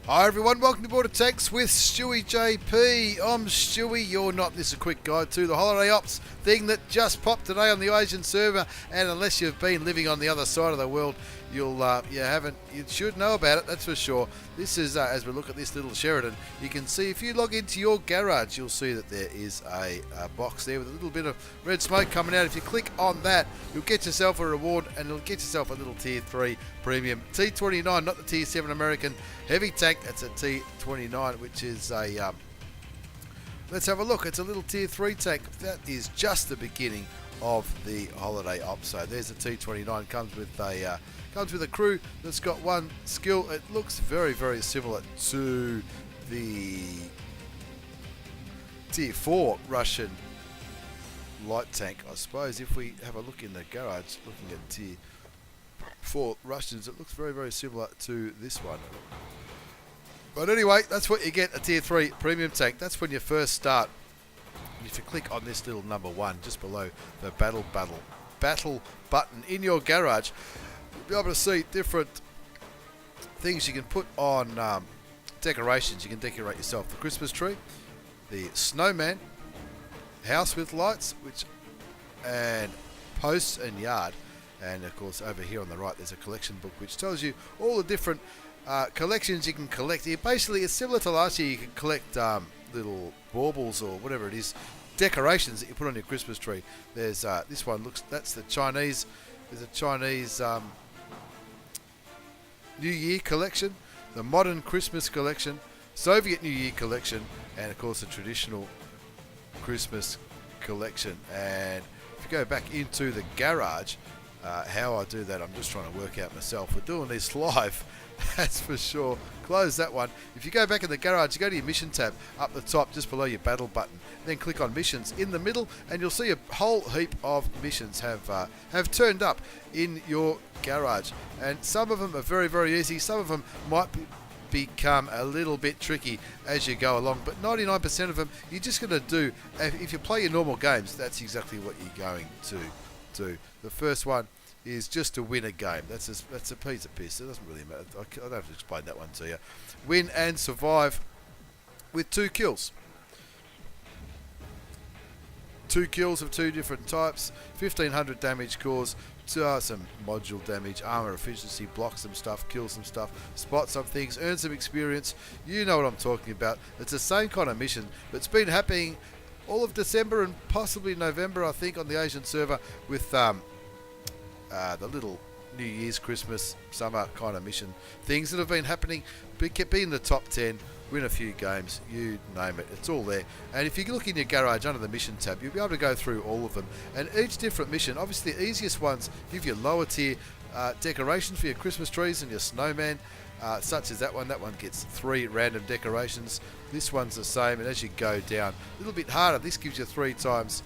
Hi everyone, welcome to Board of Text with stewiejp. I'm Stewie, you're not. This is a quick guide to the holiday ops thing that just popped today on the Asian server, and unless you've been living on the other side of the world, you should know about it, that's for sure. This is, as we look at this little Sheraton, you can see if you log into your garage, you'll see that there is a box there with a little bit of red smoke coming out. If you click on that, you'll get yourself a reward, and it'll get yourself a little Tier 3 premium T29, not the Tier 7 American heavy tank. That's a T29, which is a let's have a look. It's a little Tier 3 tank. That is just the beginning of the holiday ops. So there's a T29. Comes with a crew that's got one skill. It looks very, very similar to the Tier 4 Russian light tank, I suppose. If we have a look in the garage, looking at Tier 4 Russians, it looks very, very similar to this one. But anyway, that's what you get, a Tier 3 premium tank. That's when you first start. And if you click on this little number 1 just below the battle button in your garage, you'll be able to see different things you can put on decorations. You can decorate yourself the Christmas tree, the snowman, house with lights, and posts and yard. And of course over here on the right there's a collection book which tells you all the different collections you can collect here. Basically it's similar to last year. You can collect little baubles or whatever it is, decorations that you put on your Christmas tree. There's this one, that's the Chinese, there's a Chinese New Year collection, the modern Christmas collection, Soviet New Year collection, and of course the traditional Christmas collection. And if you go back into the garage, how I do that, I'm just trying to work out myself. We're doing this live, that's for sure. Close that one. If you go back in the garage, you go to your mission tab up the top just below your battle button, then click on missions in the middle, and you'll see a whole heap of missions have turned up in your garage. And some of them are very, very easy. Some of them might become a little bit tricky as you go along, but 99% of them you're just going to do. If you play your normal games, that's exactly what you're going to do. The first one is just to win a game. That's a piece of piss. It doesn't really matter. I don't have to explain that one to you. Win and survive with 2 kills. 2 kills of 2 different types, 1500 damage cores, some module damage, armor efficiency, block some stuff, kill some stuff, spot some things, earn some experience. You know what I'm talking about. It's the same kind of mission that's been happening all of December and possibly November, I think, on the Asian server with the little New Year's, Christmas, summer kind of mission things that have been happening. Be in the top 10, win a few games, you name it, it's all there. And if you look in your garage under the mission tab, you'll be able to go through all of them. And each different mission, obviously the easiest ones give you lower tier decorations for your Christmas trees and your snowman, such as that one. That one gets 3 random decorations. This one's the same, and as you go down, a little bit harder. This gives you 3 times,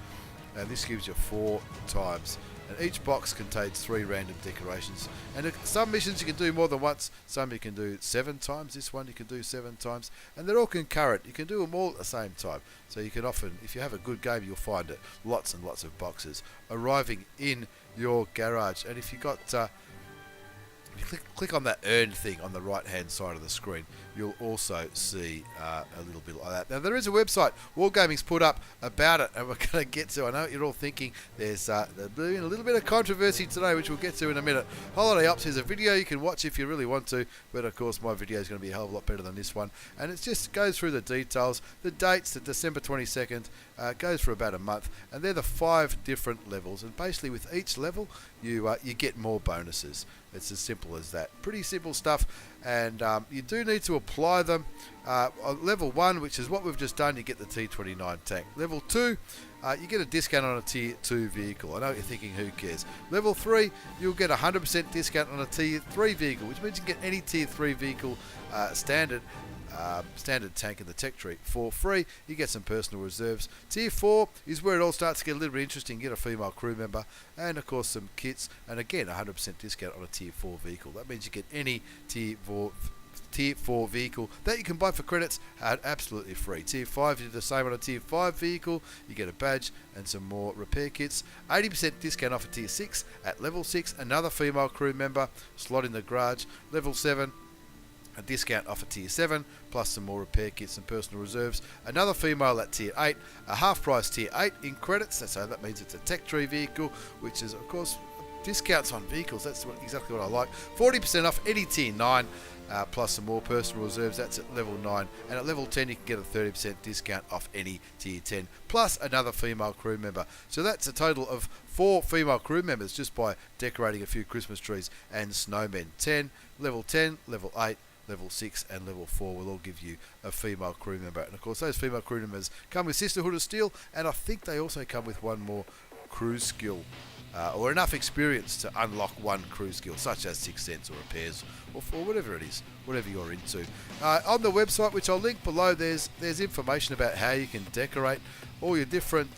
and this gives you 4 times. And each box contains 3 random decorations. And some missions you can do more than once, some you can do 7 times. This one you can do 7 times, and they're all concurrent. You can do them all at the same time. So you can often, if you have a good game, you'll find it lots and lots of boxes arriving in your garage. And if you got if you click on that earn thing on the right hand side of the screen, you'll also see a little bit like that. Now there is a website Wargaming's put up about it, and we're going to get to. I know what you're all thinking. There's been a little bit of controversy today, which we'll get to in a minute. Holiday Ops is a video you can watch if you really want to, but of course my video is going to be a hell of a lot better than this one. And it just goes through the details, the dates, the December 22nd, goes for about a month, and they're the 5 different levels. And basically with each level, you get more bonuses. It's as simple as that. Pretty simple stuff, and you do need to apply them. On level 1, which is what we've just done, you get the T29 tank. Level 2, you get a discount on a Tier 2 vehicle. I know what you're thinking, who cares? Level 3, you'll get a 100% discount on a Tier 3 vehicle, which means you can get any Tier 3 vehicle standard tank in the tech tree for free. You get some personal reserves. Tier 4 is where it all starts to get a little bit interesting. You get a female crew member and of course some kits, and again 100% discount on a Tier 4 vehicle. That means you get any Tier 4 vehicle that you can buy for credits at absolutely free. Tier 5, you do the same on a Tier 5 vehicle. You get a badge and some more repair kits. 80% discount off a Tier 6 at level 6. Another female crew member slot in the garage. Level 7, a discount off at tier 7, plus some more repair kits and personal reserves. Another female at tier 8, a half price tier 8 in credits, so that means it's a tech tree vehicle, which is of course discounts on vehicles. That's exactly what I like. 40% off any tier 9, plus some more personal reserves. That's at level 9, and at level 10 you can get a 30% discount off any tier 10, plus another female crew member. So that's a total of 4 female crew members just by decorating a few Christmas trees and snowmen. Level 10, level 8, level 6 and level 4 will all give you a female crew member. And of course those female crew members come with Sisterhood of Steel, and I think they also come with one more crew skill, or enough experience to unlock one crew skill, such as 6th Sense or repairs, or whatever it is, whatever you're into. On the website, which I'll link below, there's information about how you can decorate all your different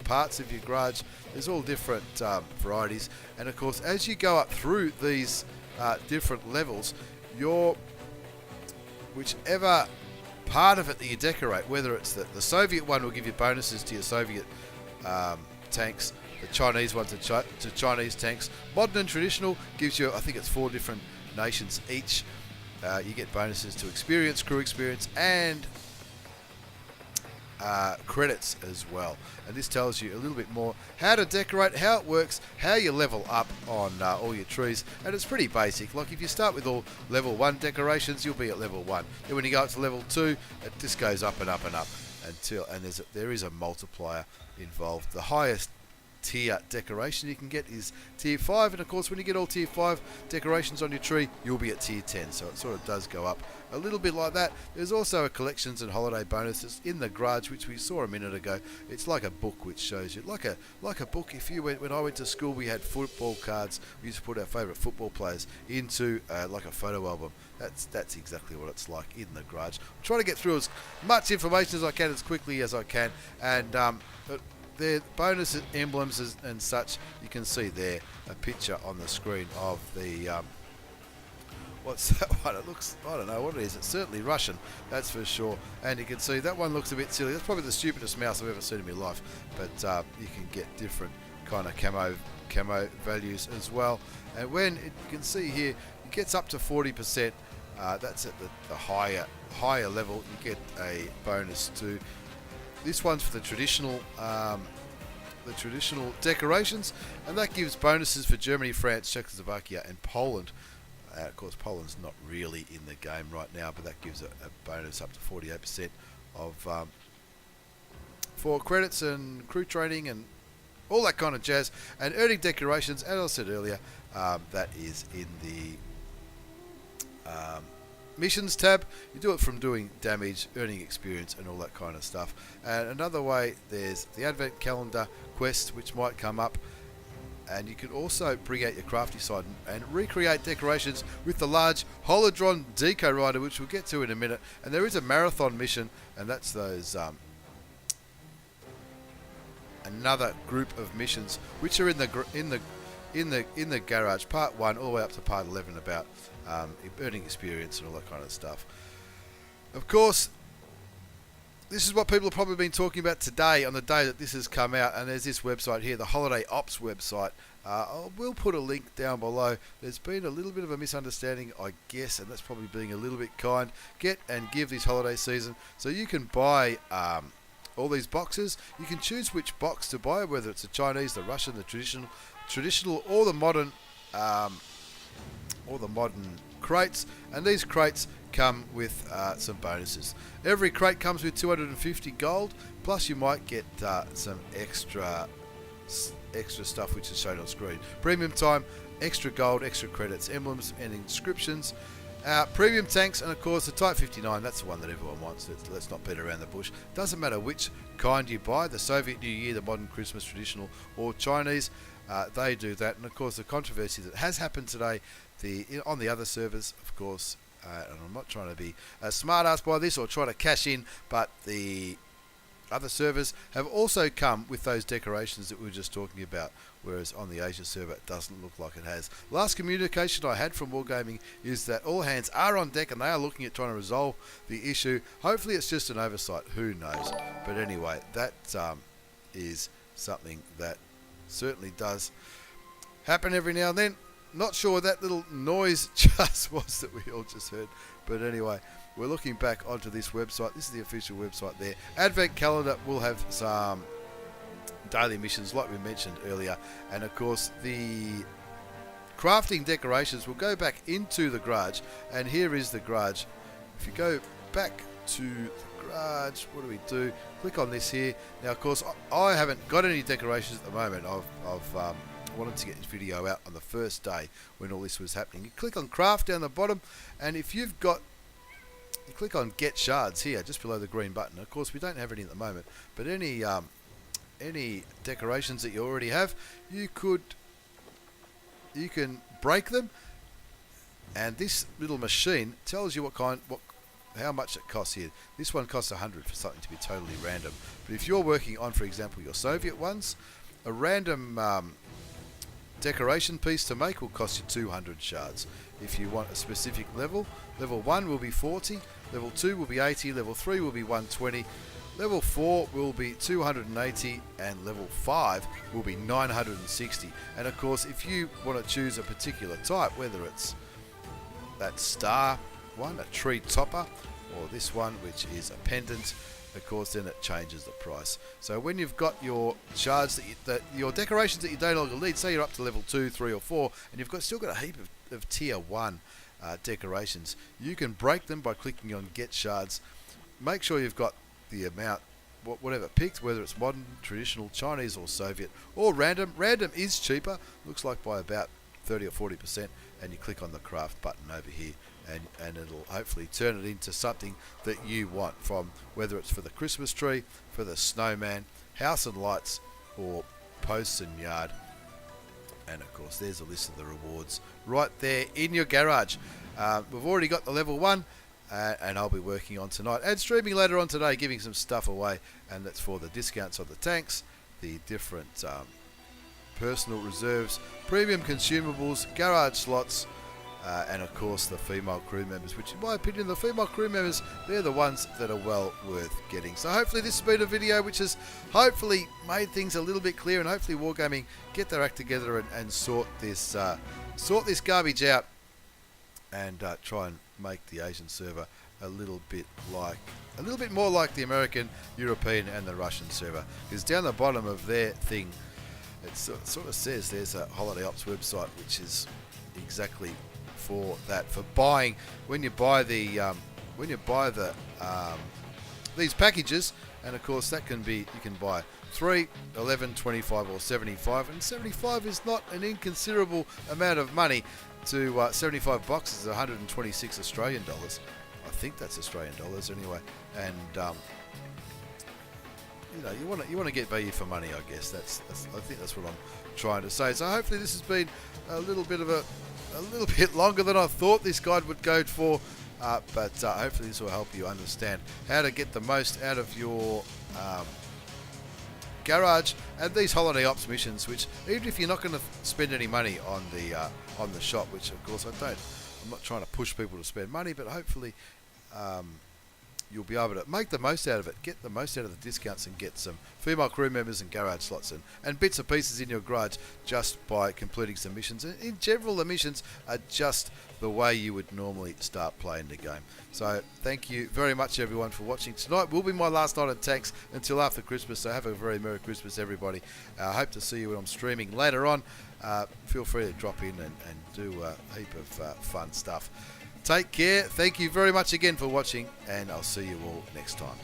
parts of your garage. There's all different varieties, and of course as you go up through these different levels, whichever part of it that you decorate, whether it's the Soviet one will give you bonuses to your Soviet tanks, the Chinese ones to Chinese tanks. Modern and traditional gives you, I think it's 4 different nations each. You get bonuses to experience, crew experience, and credits as well. And this tells you a little bit more how to decorate, how it works, how you level up on all your trees, and it's pretty basic. Like if you start with all level 1 decorations, you'll be at level 1. Then when you go up to level 2, it just goes up and up and up until, and there is a multiplier involved. The highest tier decoration you can get is tier 5, and of course when you get all tier 5 decorations on your tree, you'll be at tier 10, so it sort of does go up a little bit like that. There's also a collections and holiday bonuses in the garage, which we saw a minute ago. It's like a book which shows you, like a book. If you when I went to school, we had football cards. We used to put our favourite football players into like a photo album. That's exactly what it's like in the garage. I'm trying to get through as much information as I can, as quickly as I can, and their bonus emblems and such, you can see there a picture on the screen of the what's that one? It looks, I don't know what it is. It's certainly Russian, that's for sure. And you can see that one looks a bit silly. That's probably the stupidest mouse I've ever seen in my life. But you can get different kind of camo values as well. And when you can see here, it gets up to 40%. That's at the higher level. You get a bonus too. This one's for the traditional decorations, and that gives bonuses for Germany, France, Czechoslovakia, and Poland. Of course, Poland's not really in the game right now, but that gives a bonus up to 48% of for credits and crew training and all that kind of jazz. And earning decorations, as I said earlier, that is in the missions tab. You do it from doing damage, earning experience, and all that kind of stuff. And another way, there's the advent calendar quest, which might come up, and you can also bring out your crafty side and recreate decorations with the large Holodron Deco Rider, which we'll get to in a minute. And there is a marathon mission, and that's those another group of missions which are in the garage, part 1 all the way up to part 11, about earning experience and all that kind of stuff. Of course, this is what people have probably been talking about today, on the day that this has come out, and there's this website here, the Holiday Ops website. I will put a link down below. There's been a little bit of a misunderstanding, I guess, and that's probably being a little bit kind. Get and give this holiday season, so you can buy all these boxes. You can choose which box to buy, whether it's the Chinese, the Russian, the traditional, or the modern crates, and these crates come with some bonuses. Every crate comes with 250 gold, plus you might get some extra stuff which is shown on screen. Premium time, extra gold, extra credits, emblems and inscriptions, premium tanks, and of course the Type 59. That's the one that everyone wants. Let's not beat around the bush. Doesn't matter which kind you buy, the Soviet New Year, the modern Christmas, traditional, or Chinese, they do that. And of course the controversy that has happened today on the other servers, of course, and I'm not trying to be a smart ass by this or try to cash in, but the other servers have also come with those decorations that we were just talking about, whereas on the Asia server it doesn't look like it has. Last communication I had from Wargaming is that all hands are on deck and they are looking at trying to resolve the issue. Hopefully it's just an oversight, who knows. But anyway, that is something that certainly does happen every now and then. not sure what that little noise just was that we all just heard. But anyway, we're looking back onto this website. This is the official website there. Advent calendar will have some daily missions like we mentioned earlier. And of course, the crafting decorations will go back into the garage. And here is the garage. If you go back to the garage, what do we do? Click on this here. Now, of course, I haven't got any decorations at the moment. I've wanted to get this video out on the first day when all this was happening. You click on craft down the bottom, and if you've got, you click on get shards here just below the green button. Of course, we don't have any at the moment, but any decorations that you already have, you can break them, and this little machine tells you how much it costs here. This one costs 100 for something to be totally random. But if you're working on, for example, your Soviet ones, a random decoration piece to make will cost you 200 shards. If you want a specific level, level 1 will be 40, level 2 will be 80, level 3 will be 120, level 4 will be 280, and level 5 will be 960. And of course, if you want to choose a particular type, whether it's that star one, a tree topper, or this one which is a pendant, of course, then it changes the price. So when you've got your shards your decorations that you don't longer need, say you're up to level 2, 3 or 4, and you've still got a heap of tier 1 decorations, you can break them by clicking on get shards. Make sure you've got the amount, whatever picked, whether it's modern, traditional, Chinese or Soviet, or random. Random is cheaper, looks like by about 30 or 40%, and you click on the craft button over here, and it'll hopefully turn it into something that you want, from whether it's for the Christmas tree, for the snowman, house and lights, or posts and yard. And of course, there's a list of the rewards right there in your garage. We've already got the level 1, and I'll be working on tonight and streaming later on today, giving some stuff away, and that's for the discounts on the tanks, the different personal reserves, premium consumables, garage slots, and of course the female crew members, which in my opinion, the female crew members, they're the ones that are well worth getting. So hopefully this has been a video which has hopefully made things a little bit clear, and hopefully Wargaming get their act together and sort this garbage out, and try and make the Asian server a little bit more like the American, European and the Russian server. Because down the bottom of their thing, it sort of says there's a Holiday Ops website which is exactly for that, for buying when you buy these packages. And of course that can be, you can buy 3, 11, 25 or 75, and 75 is not an inconsiderable amount of money. To 75 boxes is 126 Australian dollars. I think that's Australian dollars anyway. And you want to get value for money, I guess. I think that's what I'm trying to say. So hopefully this has been a little bit longer than I thought this guide would go for, but hopefully this will help you understand how to get the most out of your garage and these Holiday Ops missions, which even if you're not going to spend any money on the shop, which of course I'm not trying to push people to spend money, but hopefully you'll be able to make the most out of it, get the most out of the discounts, and get some female crew members and garage slots and bits and pieces in your garage just by completing some missions. And in general, the missions are just the way you would normally start playing the game. So thank you very much everyone for watching. Tonight will be my last night of tanks until after Christmas, so have a very Merry Christmas everybody. I hope to see you when I'm streaming later on. Feel free to drop in and do a heap of fun stuff. Take care. Thank you very much again for watching, and I'll see you all next time.